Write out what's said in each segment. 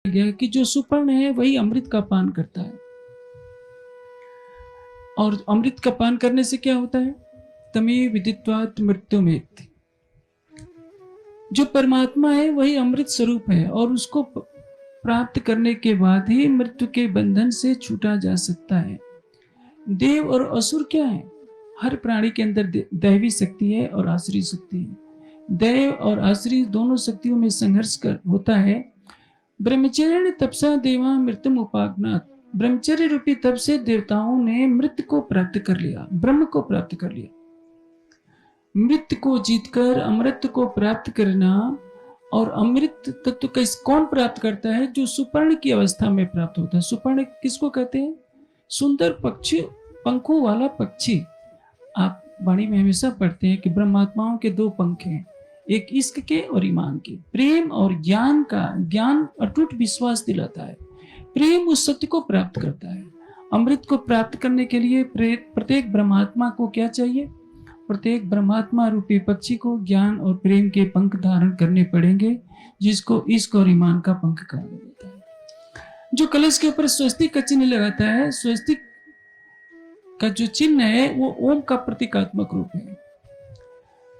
गया कि जो सुपर्ण है वही अमृत का पान करता है। और अमृत का पान करने से क्या होता है? तमे विदित्वात् मृत्युमेति। जो परमात्मा है वही अमृत स्वरूप है और उसको प्राप्त करने के बाद ही मृत्यु के बंधन से छूटा जा सकता है। देव और असुर क्या है? हर प्राणी के अंदर दैवी शक्ति है और आसुरी शक्ति है। दैव और आसुरी दोनों शक्तियों में संघर्ष होता है। ब्रह्मचर्य तपसा देवा मृत्युम उपागनात्। ब्रह्मचर्य रूपी तप से देवताओं ने मृत्यु को प्राप्त कर लिया, ब्रह्म को प्राप्त कर लिया। मृत्यु को जीतकर अमृत को प्राप्त करना। और अमृत तत्व कौन प्राप्त करता है? जो सुपर्ण की अवस्था में प्राप्त होता है। सुपर्ण किसको कहते हैं? सुंदर पक्षी, पंखों वाला पक्षी। आप वाणी में हमेशा पढ़ते हैं कि ब्रह्मात्माओं के दो पंख हैं, एक इश्क के और ईमान के। प्रेम और ज्ञान का, ज्ञान अटूट विश्वास दिलाता है, प्रेम उस सत्य को प्राप्त करता है। अमृत को प्राप्त करने के लिए प्रत्येक ब्रह्मात्मा को क्या चाहिए? प्रत्येक ब्रह्मात्मा रूपी पक्षी को ज्ञान और प्रेम के पंख धारण करने पड़ेंगे, जिसको इश्क और ईमान का पंख कहा जाता है। जो कलश के ऊपर स्वस्तिक का चिन्ह लगाता है, स्वस्तिक का जो चिन्ह है वो ओम का प्रतीकात्मक रूप है।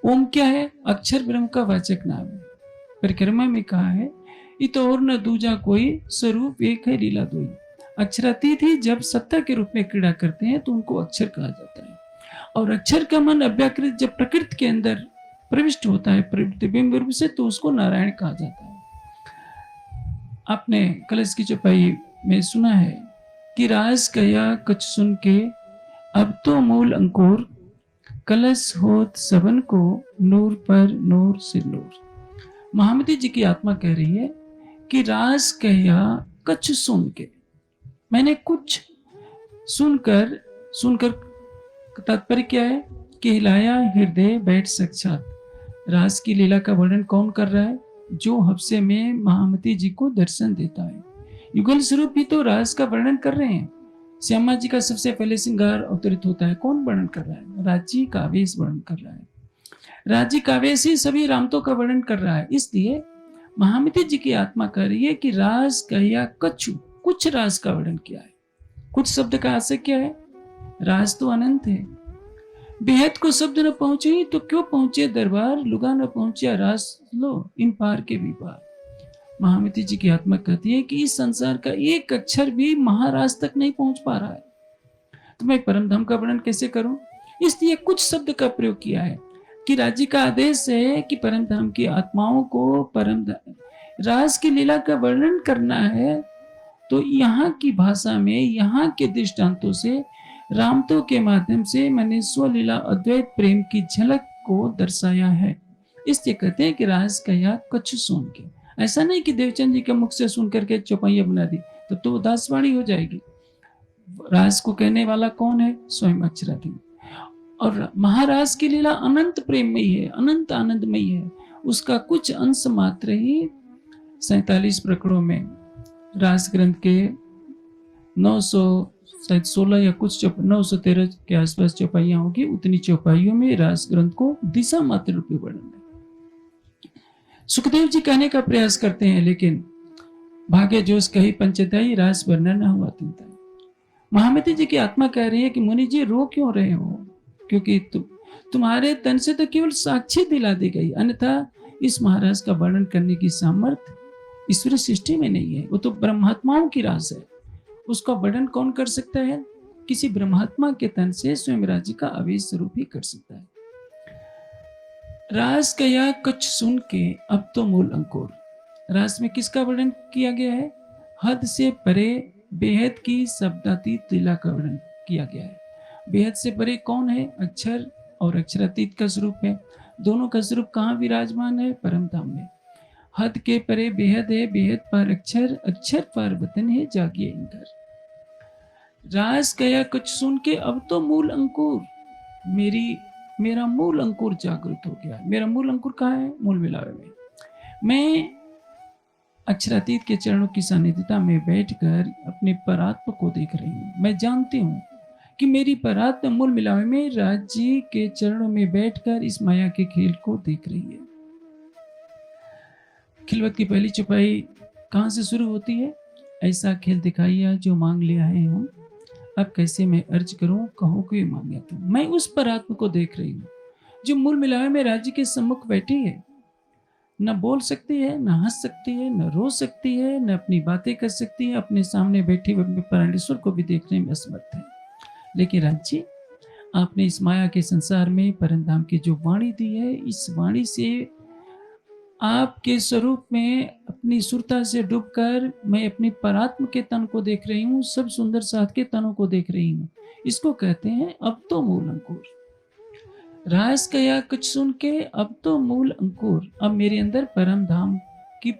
ओम क्या है? अक्षर ब्रह्म का वाचक नाम है। परिक्रमा में कहा है, इत और न दूजा कोई, स्वरूप एक है लीला दोई। अक्षरातीत ही जब सत्ता के रूप में क्रीड़ा करते हैं तो उनको अक्षर कहा जाता है। और अक्षर का मन अव्याकृत जब प्रकृति के अंदर प्रविष्ट होता है प्रतिबिंब रूप से, तो उसको नारायण कहा जाता है। आपने कलश की चौपाई में सुना है कि राज कया कुछ सुन के अब तो मूल अंकुर, कलश होत सबन को नूर पर नूर से नूर। महामती जी की आत्मा कह रही है कि राज कया कुछ सुन के, मैंने कुछ सुनकर तात्पर्य क्या है कि हिलाया हृदय बैठ साक्षात। रास की लीला का वर्णन कौन कर रहा है? जो हफ्से में महामती जी को दर्शन देता है। युगल स्वरूप ही तो रास का वर्णन कर रहे हैं। श्यामा जी का सबसे पहले श्रृंगार अवतरित होता है, कौन वर्णन कर रहा है? राजी कावेश वर्णन कर रहा है। राजी कावेश ही सभी रामतों का वर्णन कर रहा है। इसलिए महामती जी की आत्मा कह रही है कि रास कहिया कछु, कुछ रास का वर्णन किया है। कुछ शब्द का आशय क्या है? राज तो अनंत है। बेहद को शब्द न पहुंचे तो क्यों पहुंचे दरबार, लुगा न पहुंचे रास लो इन पार के भी पार। महामती जी की आत्मा कहती है कि इस संसार का एक अक्षर भी महाराज तक नहीं पहुंच पा रहा है, तो मैं परम धाम का वर्णन कैसे करूं? इसलिए कुछ शब्द का प्रयोग किया है कि राज्य का आदेश है कि परम धाम की आत्माओं को परम राज की लीला का वर्णन करना है। तो यहाँ की भाषा में, यहाँ के दृष्टांतों से, रामतों के माध्यम से मैंने स्वलीला अद्वैत प्रेम की झलक को दर्शाया है। इसलिए कहते हैं कि राज कया कुछ सुन के। ऐसा नहीं कि देवचंद जी के मुख से सुन करके चौपाइयां बना दी, तो वो दासवाणी हो जाएगी। राज को कहने वाला कौन है? स्वयं अक्षराधीन। और महाराज की लीला अनंत प्रेममयी है, अनंत आनंदमयी है। उसका कुछ अंश मात्र ही 47 प्रकरणों में रास ग्रंथ के 916 या कुछ 913 के आसपास चौपाइयां होगी। उतनी चौपाइयों में रास ग्रंथ को दिशा मात्र रूप में वर्णन है। सुखदेव जी कहने का प्रयास करते हैं, लेकिन भाग्य जोश कही पंचदाई, रास वर्णन न हुआ तिनताई। महामती जी की आत्मा कह रही है कि मुनि जी रो क्यों रहे हो? क्योंकि तुम्हारे तन से तो केवल साक्षी दिला दी गई, अन्यथा इस महाराज का वर्णन करने की सामर्थ्य ईश्वरी सृष्टि में नहीं है। वो तो ब्रह्मात्माओं की राज है, उसका वर्णन कौन कर सकता है? किसी ब्रह्मात्मा के तन से स्वयं राज्य का आवेश स्वरूप ही कर सकता है। रास कया कुछ सुन के अब तो मूल अंकुर। रास में किसका वर्णन किया गया है? हद से परे बेहद की शब्दातीत लीला का वर्णन किया गया है। बेहद से परे कौन है? अक्षर और अक्षरातीत का स्वरूप है। दोनों का स्वरूप कहाँ विराजमान है? परम धाम में। हद के परे बेहद है, बेहद पर अक्षर, अक्षर पर वतन है, जागिए इंदर। राज कया कुछ सुन के अब तो मूल अंकुर, मेरा मूल अंकुर जागृत हो गया। मेरा मूल अंकुर कहाँ है? मूल मिलावे में। मैं अक्षरातीत के चरणों की सानिध्यता में बैठकर अपने परात्म को देख रही हूँ। मैं जानती हूँ कि मेरी परात्म मूल मिलावे में राज्य के चरणों में बैठकर इस माया के खेल को देख रही है। खिलवत की पहली चौपाई कहाँ से शुरू होती है? ऐसा खेल दिखाइया जो मांग लिया है हम, अब कैसे मैं अर्ज करूं, कहो कि मांगे तुम। मैं उस परात्म को देख रही हूँ जो मूल मिलावे में राज्य के सम्मुख बैठी है, न बोल सकती है, न हंस सकती है, न रो सकती है, न अपनी बातें कर सकती है, अपने सामने बैठे हुए अपने प्राणेश्वर को भी देखने में असमर्थ है। लेकिन राज्य, आपने इस माया के संसार में परम धाम की जो वाणी दी है, इस वाणी से आपके स्वरूप में अपनी सुरता से डूबकर मैं अपनी परात्म के तन को देख रही हूँ, सब सुंदर साथ के तनों को देख रही हूँ। इसको कहते हैं अब तो मूल अंकुर। रास कया कुछ सुन के अब तो मूल अंकुर, अब मेरे अंदर परम धाम की